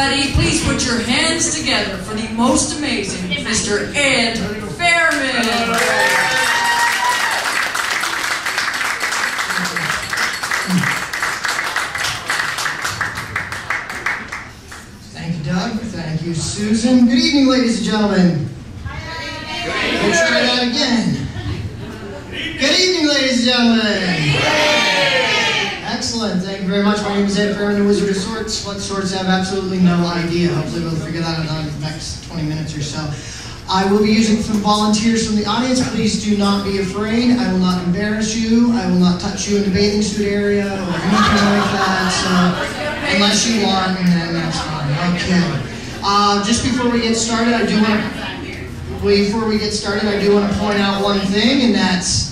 everybody, please put your hands together for the most amazing Mr. Edd Fairman. Thank you, Doug. Thank you, Susan. Good evening, ladies and gentlemen. We'll try that again. Good evening, ladies and gentlemen. Excellent. Thank you very much. My name is Edd Fairman, the Wizard of Sorts. What sorts, I have absolutely no idea. Hopefully we'll figure that out in the next 20 minutes or so. I will be using some volunteers from the audience. Please do not be afraid. I will not embarrass you. I will not touch you in the bathing suit area or anything like that. So unless you want, then that's fine. Okay. Just before we get started, I do want to point out one thing, and that's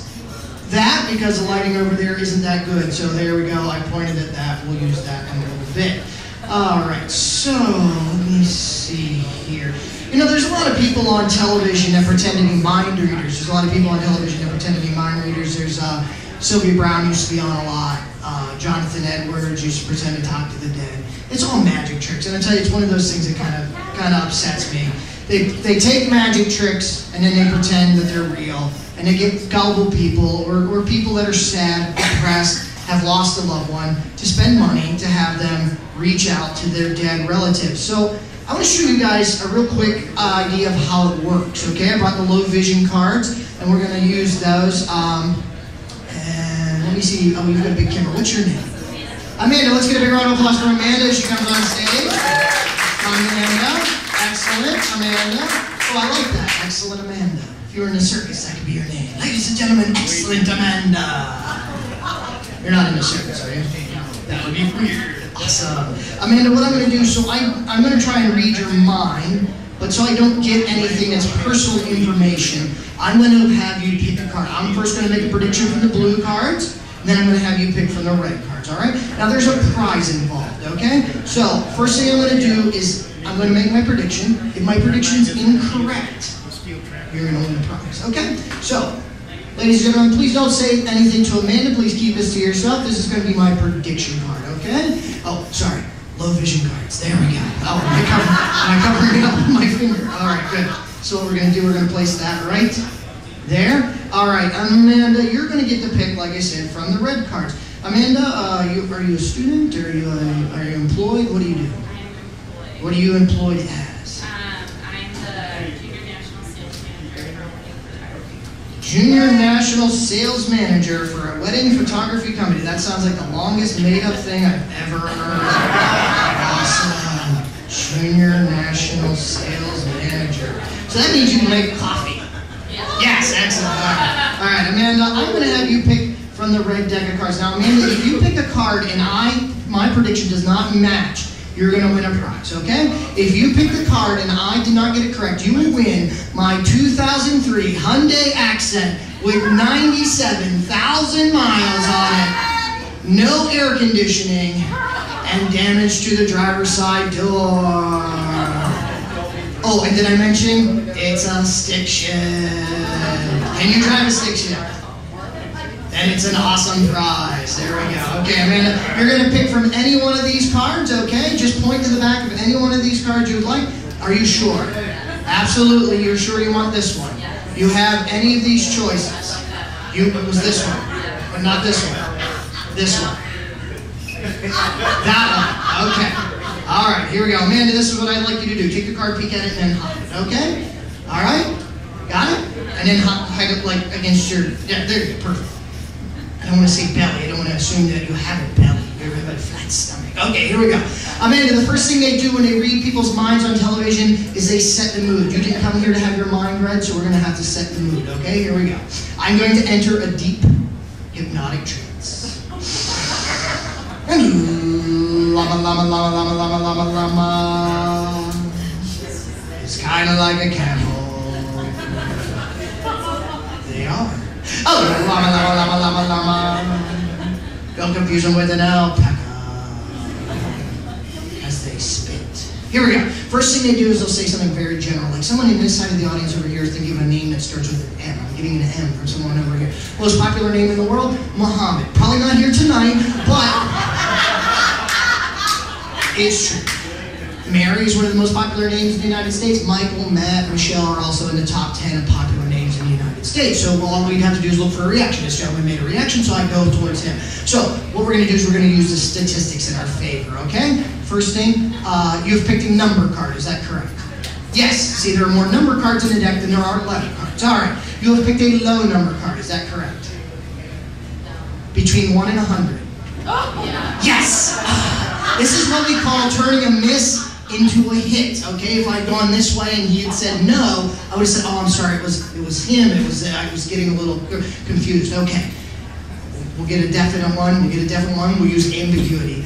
that, because the lighting over there isn't that good. So there we go. I pointed at that. We'll use that in a little bit. All right. So let me see here. You know, there's a lot of people on television that pretend to be mind readers. There's a lot of people on television that pretend to be mind readers. There's Sylvia Brown used to be on a lot. Jonathan Edwards used to pretend to talk to the dead. It's all magic tricks, and I tell you, it's one of those things that kind of upsets me. They take magic tricks and then they pretend that they're real, and they get gullible people or people that are sad, depressed, have lost a loved one, to spend money to have them reach out to their dead relatives. So I want to show you guys a real quick idea of how it works. Okay, I brought the low vision cards, and we're going to use those. And let me see. Oh, you've got a big camera. What's your name? Amanda. Let's get a big round of applause for Amanda as she comes on stage. Amanda. Excellent, Amanda. Oh, I like that. Excellent, Amanda. If you were in a circus, that could be your name. Ladies and gentlemen, excellent Amanda. You're not in a circus, are you? That would be weird. Awesome. Amanda, what I'm going to do, so I'm going to try and read your mind, but so I don't get anything that's personal information, I'm going to have you pick a card. I'm first going to make a prediction from the blue cards, and then I'm going to have you pick from the red cards, all right? Now, there's a prize involved, okay? So, first thing I'm going to do is I'm going to make my prediction. If my prediction's incorrect, you're going to win the prize, okay? So, ladies and gentlemen, please don't say anything to Amanda. Please keep this to yourself. This is going to be my prediction card, okay? Oh, sorry. Low vision cards. There we go. Oh, am I covering it up with my finger? All right, good. So what we're going to do, we're going to place that right there. All right, Amanda, you're going to get to pick, like I said, from the red cards. Amanda, are you a student? Are you employed? What do you do? What are you employed as? I'm the Junior National Sales Manager for a wedding photography company. That sounds like the longest made-up thing I've ever heard. Awesome. Junior National Sales Manager. So that means you can make coffee. Yes, excellent. All right, Amanda, I'm going to have you pick from the red deck of cards. Now, Amanda, if you pick a card and my prediction does not match, you're going to win a prize, okay? If you pick the card and I did not get it correct, you will win my 2003 Hyundai Accent with 97,000 miles on it, no air conditioning, and damage to the driver's side door. Oh, and did I mention it's a stick shift? Can you drive a stick shift? And it's an awesome prize. There we go. Okay, Amanda, you're going to pick from any one of these cards, okay? Just point to the back of any one of these cards you would like. Are you sure? Absolutely, you're sure you want this one. You have any of these choices. It was this one, but not this one. This one. That one. Okay. All right, here we go. Amanda, this is what I'd like you to do. Take the card, peek at it, and then hide it, okay? All right? Got it? And then hide it like against your, yeah, there you go, perfect. I don't want to say belly. I don't want to assume that you have a belly. You have a flat stomach. Okay, here we go. Amanda, the first thing they do when they read people's minds on television is they set the mood. You didn't come here to have your mind read, so we're going to have to set the mood. Okay, here we go. I'm going to enter a deep hypnotic trance. Llama, llama, llama, llama, llama, llama, llama. It's kind of like a camel. They are. Oh, llama, llama, llama, llama, llama. Don't confuse them with an alpaca as they spit. Here we go. First thing they do is they'll say something very general. Like someone in this side of the audience over here is thinking of a name that starts with an M. I'm getting an M from someone over here. Most popular name in the world? Muhammad. Probably not here tonight, but it's true. Mary is one of the most popular names in the United States. Michael, Matt, Michelle are also in the top 10 of popular names in the United States. So all we'd have to do is look for a reaction. This gentleman made a reaction, so I go towards him. So what we're going to do is we're going to use the statistics in our favor, okay? First thing, you've picked a number card. Is that correct? Yes. See, there are more number cards in the deck than there are letter cards. All right. You have picked a low number card. Is that correct? Between 1 and 100. Oh, yeah. Yes! This is what we call turning a miss into a hit, okay? If I'd gone this way and he had said no, I would have said, oh, I'm sorry, it was him, I was getting a little confused. Okay, we'll get a definite one, we'll use ambiguity.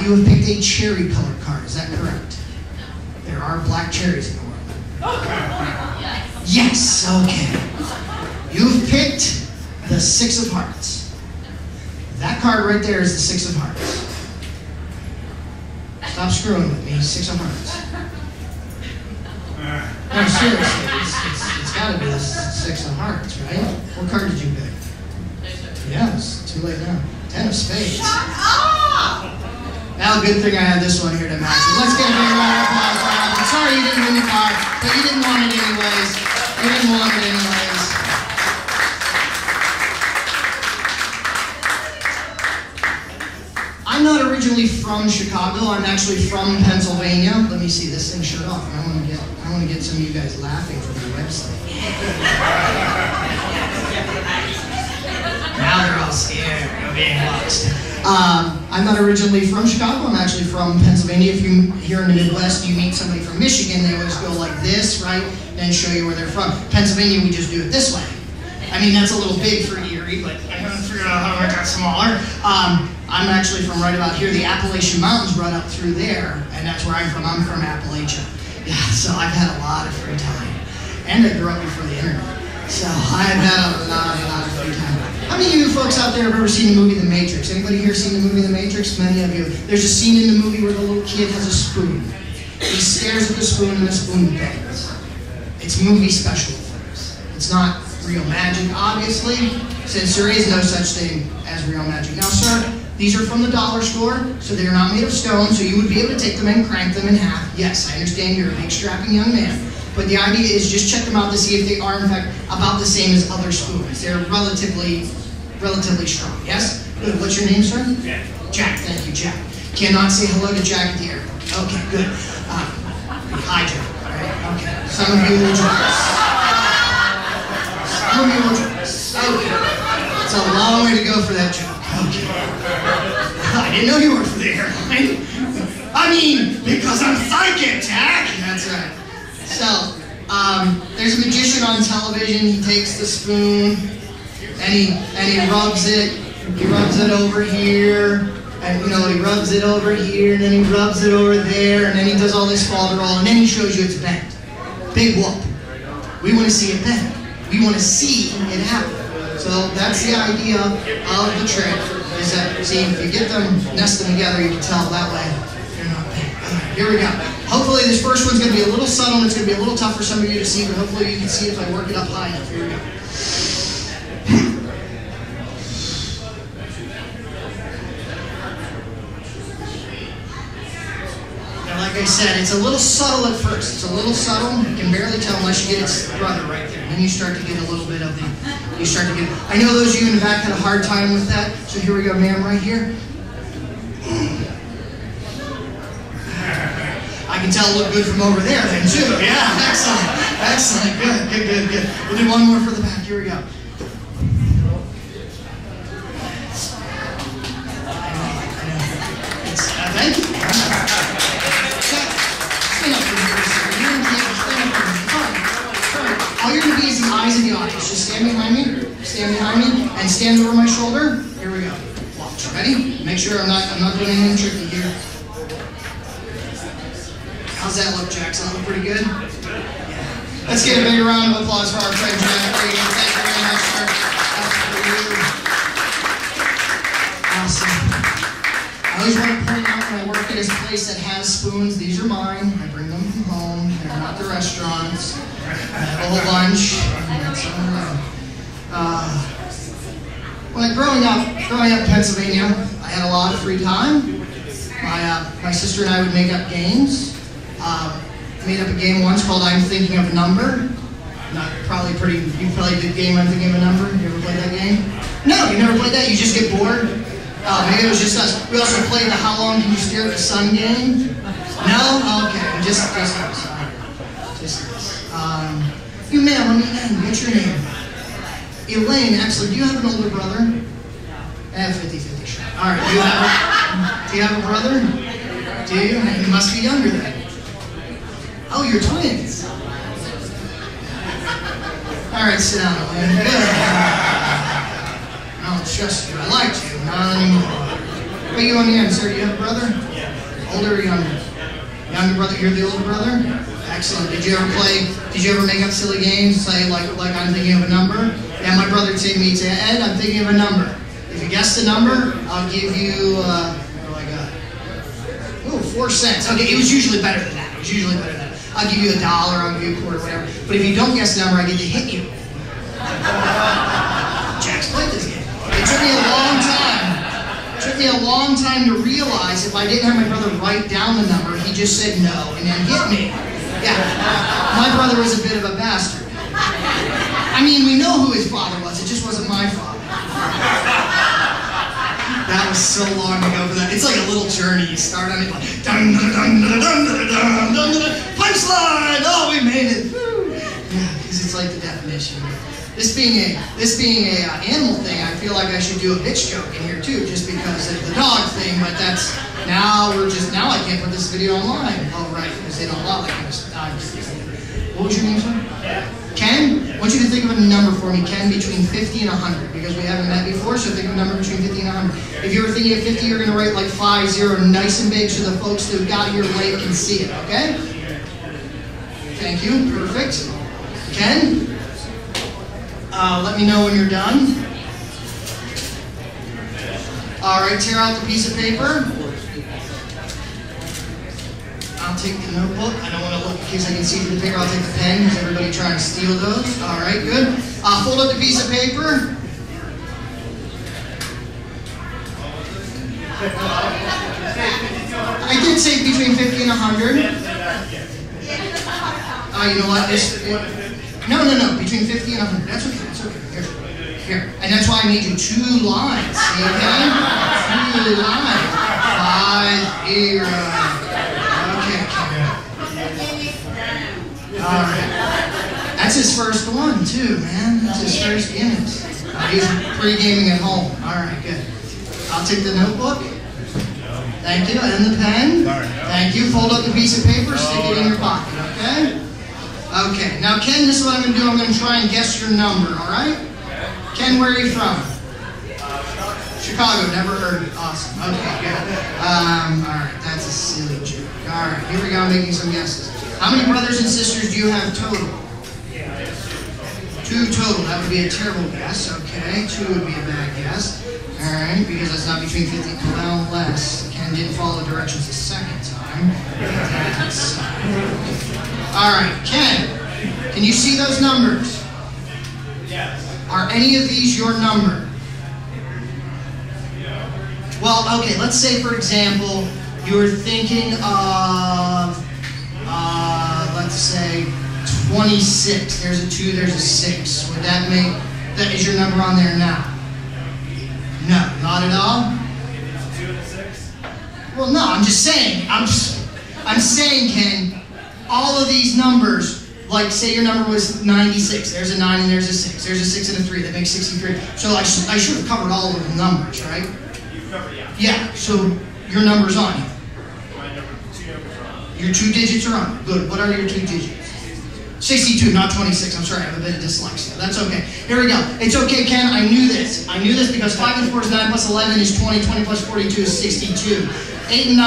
You have picked a cherry colored card, is that correct? No. There are black cherries in the world. Yes, okay. You've picked the 6 of hearts. That card right there is the 6 of hearts. Stop screwing with me. 6 of hearts. No, seriously, it's got to be the 6 of hearts, right? What card did you pick? Yeah, it's too late now. 10 of spades. Now, good thing I have this one here to match it. Let's get a big round of applause for Adam. Sorry you didn't win the card, but you didn't want it anyways. You didn't want it anyways. I'm not originally from Chicago. I'm actually from Pennsylvania. Let me see this thing shut off. I want to get some of you guys laughing from your website. Now they're all scared. You're being watched. I'm not originally from Chicago. I'm actually from Pennsylvania. If you here in the Midwest, you meet somebody from Michigan, they always go like this, right? And show you where they're from. Pennsylvania, we just do it this way. I mean, that's a little big for Erie, but I haven't figured out how to make that smaller. I'm actually from right about here. The Appalachian Mountains run up through there, and that's where I'm from. I'm from Appalachia. Yeah, so I've had a lot of free time. And I grew up before the internet. So I've had a lot of free time. How many of you folks out there have ever seen the movie The Matrix? Anybody here seen the movie The Matrix? Many of you. There's a scene in the movie where the little kid has a spoon. He stares at the spoon and the spoon bends. It's movie special effects. It's not real magic, obviously, since there is no such thing as real magic. Now, sir, these are from the dollar store, so they're not made of stone, so you would be able to take them and crank them in half. Yes, I understand you're a big strapping young man, but the idea is just check them out to see if they are, in fact, about the same as other spoons. They're relatively strong, yes? Good. What's your name, sir? Jack. Jack, thank you, Jack. Cannot say hello to Jack at the airport. Okay, good. Hi, Jack. All right, okay. Some of you will join us. Some of you will join us. Okay. It's a long way to go for that joke. Okay. I didn't know you worked for the airline. I mean, because I'm psychic, Jack. That's right. So, there's a magician on television. He takes the spoon and he rubs it. He rubs it over here, and he rubs it over here, and then he rubs it over there, and then he does all this folderol, and then he shows you it's bent. Big whoop. We want to see it bend. We want to see it happen. So that's the idea of the trick. Is that, see, if you get them, nest them together, you can tell that way they're not bent. Right, here we go. Hopefully this first one's going to be a little subtle, and it's going to be a little tough for some of you to see, but hopefully you can see it if I work it up high enough. Here we go. Like I said, it's a little subtle at first. It's a little subtle. You can barely tell unless you get its brother right there. And then you start to get a little bit of the, I know those of you in the back had a hard time with that. So here we go, ma'am, right here. I can tell it looked good from over there then too. Yeah, excellent. Excellent. Good. We'll do one more for the back. Here we go. Thank you. All you're going to be is the eyes of the audience. Just stand behind me, and stand over my shoulder. Here we go. Watch. Ready? Make sure I'm not doing anything tricky here. How's that look, Jack? Does that look pretty good? Yeah. Let's get a big round of applause for our friend Jack. Thank you very much, sir. Awesome. I always want to point out when I work at this place that has spoons, these are mine. I bring them from home. They're not the restaurants. I have a whole bunch. Growing up in Pennsylvania, I had a lot of free time. My sister and I would make up games. Made up a game once called I'm Thinking of a Number. You played the game I'm Thinking of a Number? You ever played that game? No, you never played that? You just get bored? Maybe it was just us. We also played the How Long Can You Stare at the Sun game? No? Okay, just us. You ma'am, let me in. What's your name? Elaine, excellent. Do you have an older brother? 50-50 shot. Alright, do you have a brother? Do you? You must be younger then. Oh, you're twins. Alright, sit down, Elaine. Good. I don't trust you. I liked you. Not anymore. What are you on the end, sir? Do you have a brother? Older or younger? Younger brother? You're the older brother? Excellent. Did you ever make up silly games? Say, like I'm thinking of a number? Yeah, my brother would say to me, Ed, I'm thinking of a number. If you guess the number, I'll give you, what do I got? Oh, 4 cents. Okay, it was usually better than that. I'll give you $1, I'll give you a quarter, whatever. But if you don't guess the number, I get to hit you. Jack's played this game. It took me a long time. It took me a long time to realize if I didn't have my brother write down the number, he just said no and then hit me. Yeah, my brother was a bit of a bastard. I mean, we know who his father was. It just wasn't my father. That was so long ago for that. It's like a little journey. You start on it like dun dun dun dun dun dun dun dun dun. Punchline! Oh, we made it! Woo. Yeah, because it's like the definition. This being a animal thing, I feel like I should do a bitch joke in here too, just because of the dog thing. But that's now I can't put this video online. Oh right, because they don't allow that kind of stuff. What was your name, sir? Ken? I want you to think of a number for me, Ken, between 50 and 100, because we haven't met before, so think of a number between 50 and 100. If you were thinking of 50, you're going to write like 50 nice and big so the folks that got here late can see it, okay? Thank you, perfect. Ken? Let me know when you're done. All right, tear out the piece of paper. I'll take the notebook. I don't want to look in case I can see through the paper. I'll take the pen because everybody trying to steal those. All right, good. Fold up the piece of paper. I did say between 50 and 100. You know what? No. Between 50 and 100. That's okay. That's okay. Here. And that's why I made you 2 lines. See, okay? 2 lines. 5, 0. All right. That's his first one, too, man. That's his first Guinness. He's pre-gaming at home. All right, good. I'll take the notebook. Thank you. And the pen. Thank you. Fold up the piece of paper. Stick it in your pocket, okay? Okay. Now, Ken, this is what I'm going to do. I'm going to try and guess your number, all right? Ken, where are you from? Chicago. Never heard it. Awesome. Okay, good. All right. That's a silly joke. All right. Here we go. Making some guesses. How many brothers and sisters do you have total? 2 total. That would be a terrible guess. Okay. 2 would be a bad guess. All right. Because that's not between 50 and well less. Ken didn't follow directions the second time. All right. Ken, can you see those numbers? Yes. Are any of these your number? Well, okay. Let's say, for example, you're thinking of let's say 26. There's a 2, there's a 6. Would that make, that is your number on there now? No, not at all? 2 and a 6? Well, no, I'm just saying, I'm saying, Ken, all of these numbers, like say your number was 96, there's a 9 and there's a 6, there's a 6 and a 3, that makes 63. So I should have covered all of the numbers, right? You've covered, yeah. Yeah, so your number's on here. My number, 2 numbers are on. Your 2 digits are on. Good. What are your 2 digits? 62, not 26. I'm sorry, I have a bit of dyslexia. That's okay. Here we go. It's okay, Ken. I knew this. I knew this because 5 and 4 is 9 plus 11 is 20. 20 plus 42 is 62. 8 and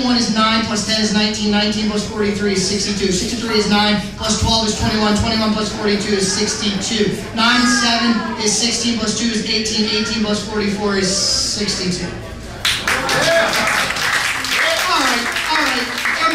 1 is 9 plus 10 is 19. 19 plus 43 is 62. 63 is 9 plus 12 is 21. 21 plus 42 is 62. 9 and 7 is 16 plus 2 is 18. 18 plus 44 is 62. All right.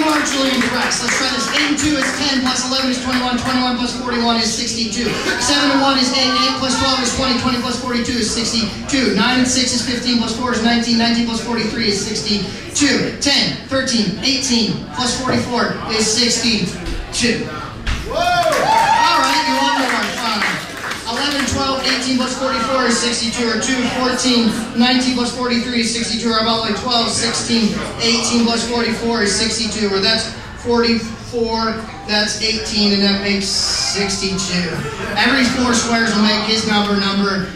marginally impressed. Let's try this. 8 and 2 is 10, plus 11 is 21, 21 plus 41 is 62. 7 and 1 is 8, 8 plus 12 is 20, 20 plus 42 is 62. 9 and 6 is 15, plus 4 is 19, 19 plus 43 is 62. 10, 13, 18 plus 44 is 62. Whoa! All right, you want more, fine. 11, 12, 18 plus 44 is 62, or 2, 14, 19 plus 43 is 62, or about like 12, 16, 18 plus 44 is 62, or that's 44, that's 18, and that makes 62. Every 4 squares will make his number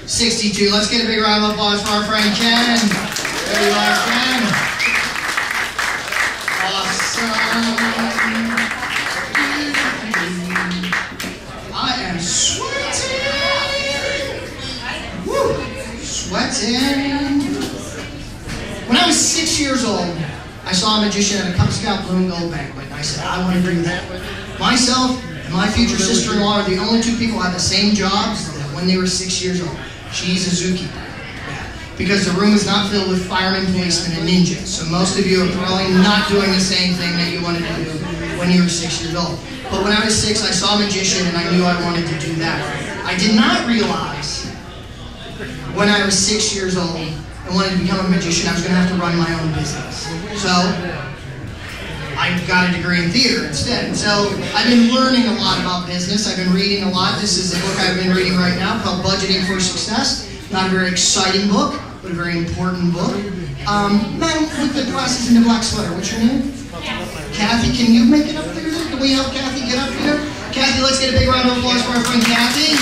62. Let's get a big round of applause for our friend Ken. There you are, Ken. Awesome. I am sweating. Woo! Sweating. When I was 6 years old, I saw a magician at a Cub Scout Blue and Gold banquet, and I said, I want to do that. Myself and my future sister-in-law are the only 2 people who had the same jobs when they were 6 years old. She's a zookeeper. Because the room is not filled with firemen, policemen, and ninjas. So most of you are probably not doing the same thing that you wanted to do when you were 6 years old. But when I was 6, I saw a magician and I knew I wanted to do that. I did not realize when I was 6 years old and wanted to become a magician, I was going to have to run my own business. So I got a degree in theater instead. And so I've been learning a lot about business. I've been reading a lot. This is a book I've been reading right now called Budgeting for Success. Not a very exciting book, but a very important book. Man with the glasses and the black sweater, what's your name? Kathy, can you make it up there? Can we help Kathy get up here? Kathy, let's get a big round of applause for our friend Kathy.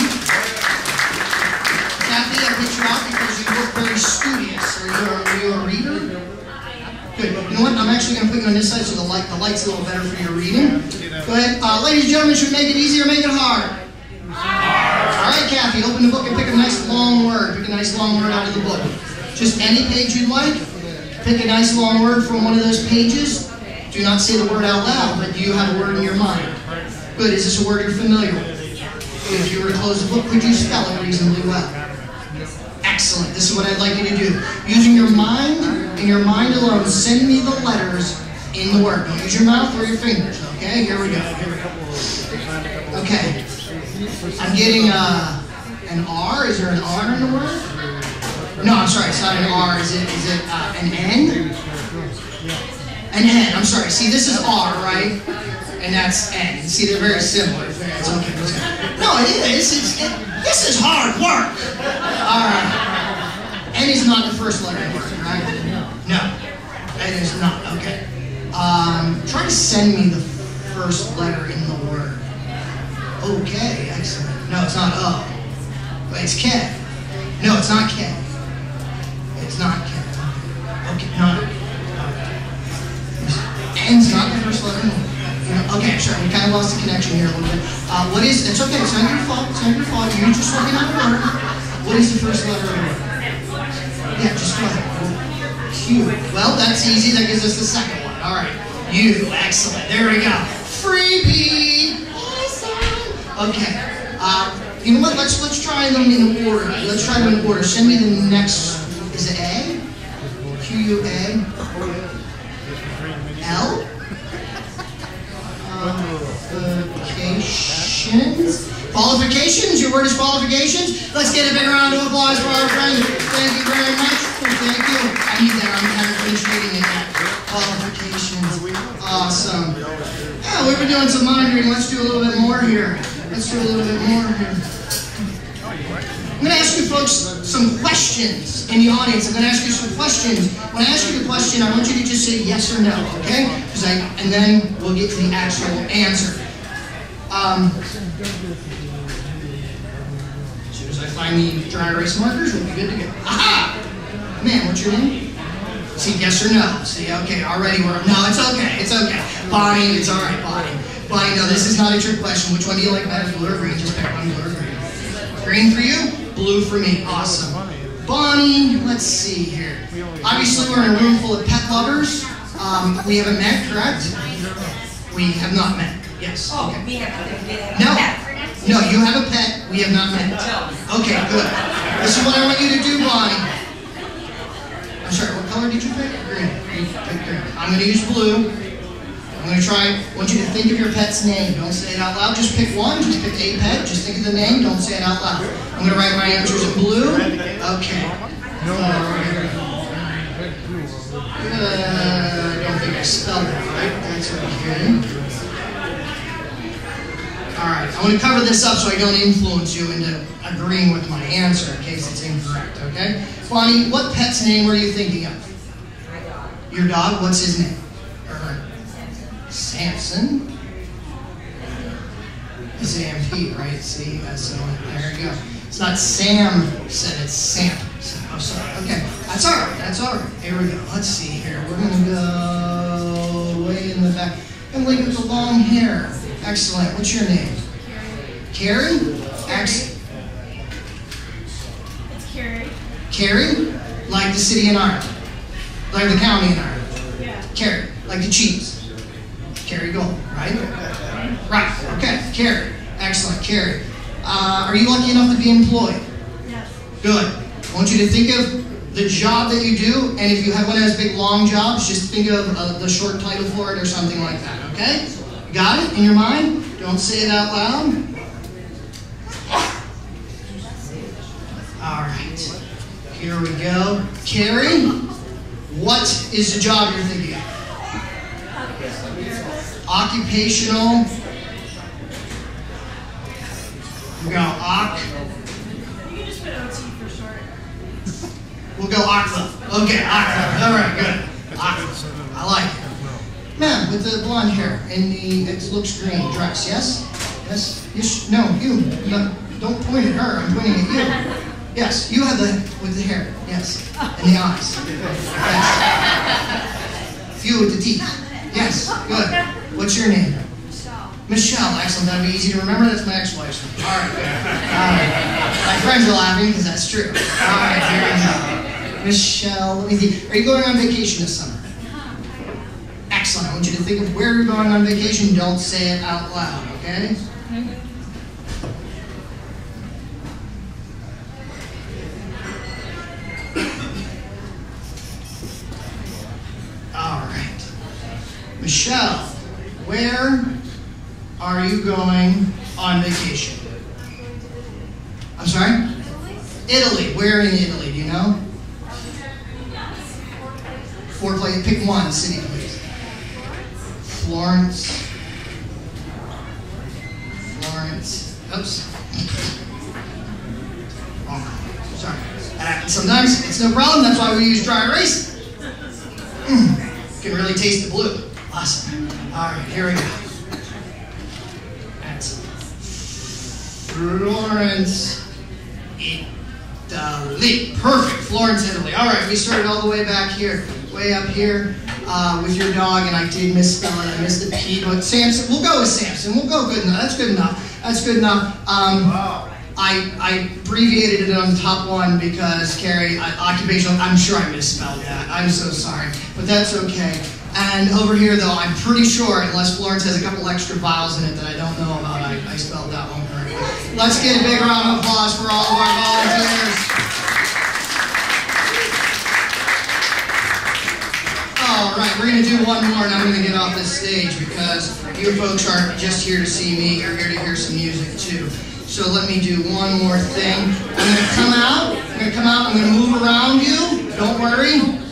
Kathy, I picked you out because you look very studious. Are you a reader? Good. You know what? I'm actually going to put you on this side so the light's a little better for your reading. Go ahead. Ladies and gentlemen, should we make it easy or make it hard? All right, Kathy, open the book and pick a nice long word. Pick a nice long word out of the book. Just any page you'd like. Pick a nice long word from one of those pages. Do not say the word out loud, but do you have a word in your mind? Good. Is this a word you're familiar with? If you were to close the book, could you spell it reasonably well? Excellent. This is what I'd like you to do. Using your mind and your mind alone, send me the letters in the word. Don't use your mouth or your fingers. Okay, here we go. Okay. I'm getting an R. Is there an R in the word? No, I'm sorry. It's not an R. Is it an N? An N. I'm sorry. See, this is R, right? And that's N. See, they're very similar. It's okay. No, it is. This is hard work. All right. N is not the first letter of the word, right? No. N is not. Okay. Try to send me the first letter in the word. Okay, excellent. No, it's not O. But it's K. No, it's not K. It's not K. Okay, no. N's not the first letter. Okay, sure. We kind of lost the connection here a little bit. What is? It's okay. It's not your fault. It's not your fault. You're just working on the word. What is the first letter of the word? Yeah, just go ahead. Q. Well, that's easy. That gives us the second one. All right. U. Excellent. There we go. Freebie. Okay. You know what? Let's try them in order. Let's try them in order. Send me the next. Is it A? Q-U-A? L? Qualifications? Qualifications? Your word is qualifications? Let's get a big round of applause for our friend. Thank you very much. Thank you. I need that. I'm kind of finished reading it. Qualifications. Awesome. Yeah, we've been doing some mind reading. Let's do a little bit more here. Let's do a little bit more here. I'm going to ask you folks some questions in the audience. I'm going to ask you some questions. When I ask you the question, I want you to just say yes or no, okay? And then we'll get to the actual answer. As soon as I find the dry erase markers, we'll be good to go. Aha! Man, what's your name? See, yes or no. See, okay, already we're... No, it's okay, it's okay. Bonnie, it's all right, Bonnie. Bonnie, no, this is not a trick question. Which one do you like better, blue or green? Just pick one, blue or green. Green for you, blue for me. Awesome. Bonnie, let's see here. Obviously, we're in a room full of pet lovers. We haven't met, correct? We have not met. Yes. Oh, okay. we have a pet. No, you have a pet. We have not met. Okay, good. This is what I want you to do, Bonnie. I'm sorry, what color did you pick? Green. You picked green. I'm going to use blue. I'm going to try, I want you to think of your pet's name. Don't say it out loud. Just pick one. Just pick a pet. Just think of the name. Don't say it out loud. I'm going to write my answers in blue. Okay. I don't think I spelled it right. That's okay. Alright, I want to cover this up so I don't influence you into agreeing with my answer in case it's incorrect, okay? Bonnie, what pet's name were you thinking of? My dog. Your dog, what's his name? Samson. S-A-M-P, right? See, there you go. It's not Sam said, it's Sam. Oh, sorry. Okay, that's all right. That's all right. Here we go. Let's see here. We're going to go way in the back. And look at the long hair. Excellent. What's your name? Carrie. Excellent. It's Carrie. Carrie? Like the city in Ireland. Like the county in Ireland. Yeah. Carrie. Like the cheese. Carrie Gold, right? Right. Okay. Carrie. Excellent. Carrie. Are you lucky enough to be employed? Yes. Good. I want you to think of the job that you do, and if you have one of those big long jobs, just think of the short title for it or something like that, okay? Got it in your mind? Don't say it out loud. All right. Here we go. Carrie, what is the job you're thinking of? Occupational. We go You can just put OT for short. We'll go Ocla. Okay, Ocla. All right, good. Ocla. I like it. Man, with the blonde hair and it looks green dress, yes? Yes? No, you. No, don't point at her. I'm pointing at you. Yes, you have with the hair. Yes, and the eyes. Yes. You with the teeth. Yes, good. What's your name? Michelle. Michelle. Excellent. That'll be easy to remember. That's my ex-wife's name. All right. All right. My friends are laughing because that's true. All right, here we go. Michelle, let me think. Are you going on vacation this summer? Excellent. I want you to think of where you're going on vacation. Don't say it out loud, okay? All right. Michelle, where are you going on vacation? I'm sorry? Italy. Where in Italy? Do you know? 4 places. Pick one city, please. Florence. Oops. Wrong. Sorry. That happens sometimes. It's no problem. That's why we use dry erase. You can really taste the blue. Awesome. All right, here we go. That's Florence, Italy. Perfect. Florence, Italy. All right, we started all the way back here, way up here with your dog, and I did misspell it. I missed the P, but Samson. We'll go with Samson. We'll go good enough. That's good enough. That's good enough. I abbreviated it on the top one because, Carrie, occupational, I'm sure I misspelled that. I'm so sorry. But that's okay. And over here, though, I'm pretty sure, unless Florence has a couple extra vowels in it that I don't know about, I spelled that one correctly. Let's get a big round of applause for all of our volunteers. All right, we're going to do one more, and I'm going to get off this stage because you folks aren't just here to see me. You're here to hear some music, too. So let me do one more thing. I'm going to come out. I'm going to move around you. Don't worry.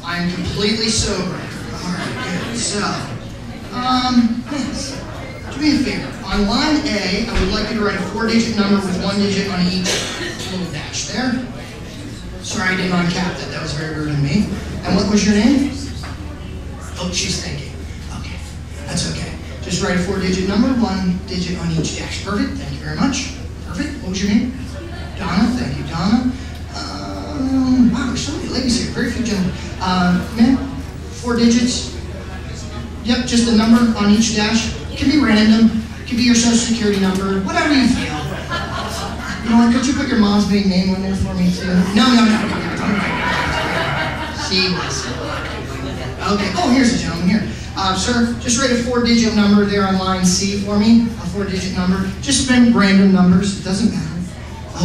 I'm completely sober. All right, good. So, yes. Do me a favor. On line A, I would like you to write a 4-digit number with 1 digit on each little dash there. Sorry, I didn't uncap that. That was very rude of me. And what was your name? Oh, she's thinking. Okay, that's okay. Just write a 4-digit number, 1 digit on each dash. Perfect. Thank you very much. Perfect. What was your name? Donna. Thank you, Donna. Wow, there's so many ladies here. Very few gentlemen. Ma'am, 4 digits. Yep, just a number on each dash. It can be random. It can be your social security number. Whatever you feel. You know what? Could you put your mom's maiden name on there for me too? No. See, okay. Oh, here's a gentleman here. Sir, just write a 4-digit number there on line C for me. A 4-digit number. Just spend random numbers. It doesn't matter.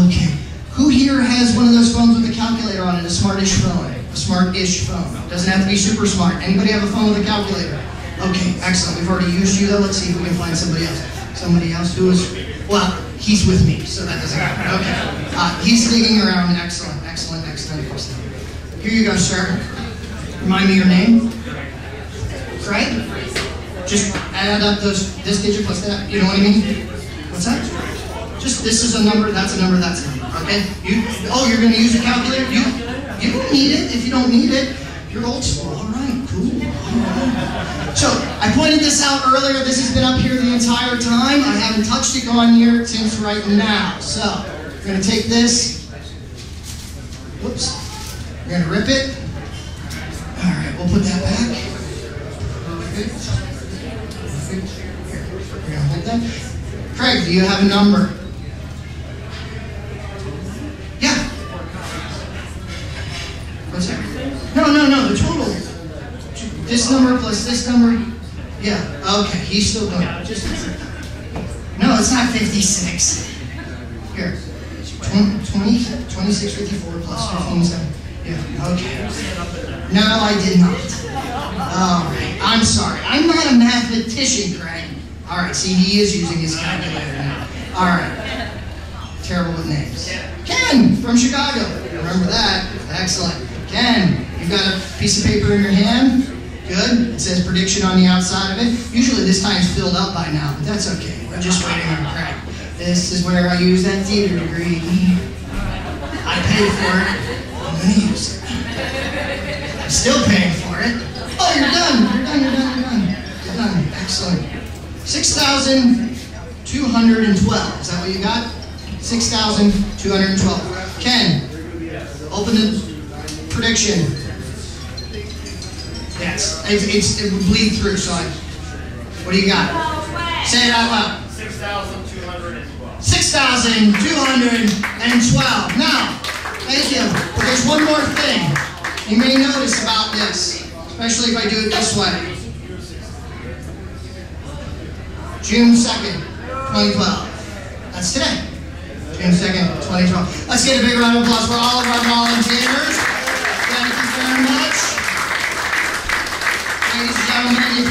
Okay. Who here has one of those phones with a calculator on it? A smartish phone. A smart-ish phone. Doesn't have to be super smart. Anybody have a phone with a calculator? Okay, excellent. We've already used you though. Let's see if we can find somebody else. Somebody else who is, well, he's with me, so that doesn't matter. Okay. He's digging around. Excellent, excellent, excellent. Here you go, sir. Remind me your name. Craig? Just add up this digit plus that. You know what I mean? What's that? Just this is a number, that's a number, that's a number. Okay? You're going to use a calculator? You don't need it if you don't need it. You're old school. All right, cool. So I pointed this out earlier. This has been up here the entire time. I haven't touched it on here since right now. So we're going to take this. Whoops. We're going to rip it. All right, we'll put that back. Perfect. Perfect. Here, we're going to hold that. Craig, do you have a number? Yeah. What's that? No, the total. This number plus this number. Yeah, okay, he's still going. No, it's not 56. Here. 2654 plus 157. Yeah, okay. No, I did not. All right, I'm sorry. I'm not a mathematician, Craig. All right, see, he is using his calculator now. All right. Terrible with names. Ken from Chicago. Remember that. Excellent. Ken, you've got a piece of paper in your hand. Good. It says prediction on the outside of it. Usually this time's filled up by now, but that's okay. We're just waiting on Craig. This is where I use that theater degree. I paid for it. I'm going to use it. I'm still paying for it. Oh, you're done. You're done. You're done. You're done. You're done. Excellent. 6,212. Is that what you got? 6,212. Ken, open the prediction. Yes, it would bleed through, so what do you got? Say it out loud. 6,212. 6,212. Now, thank you. But there's one more thing you may notice about this, especially if I do it this way. June 2nd, 2012. That's today. June 2nd, 2012. Let's get a big round of applause for all of our volunteers. Thank you very much. Ladies and gentlemen, if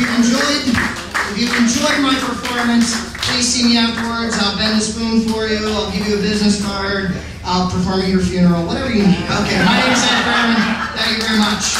you've enjoyed my performance, please see me afterwards. I'll bend a spoon for you. I'll give you a business card. I'll perform at your funeral, whatever you need. Okay, my name is Edd Fairman. Thank you very much.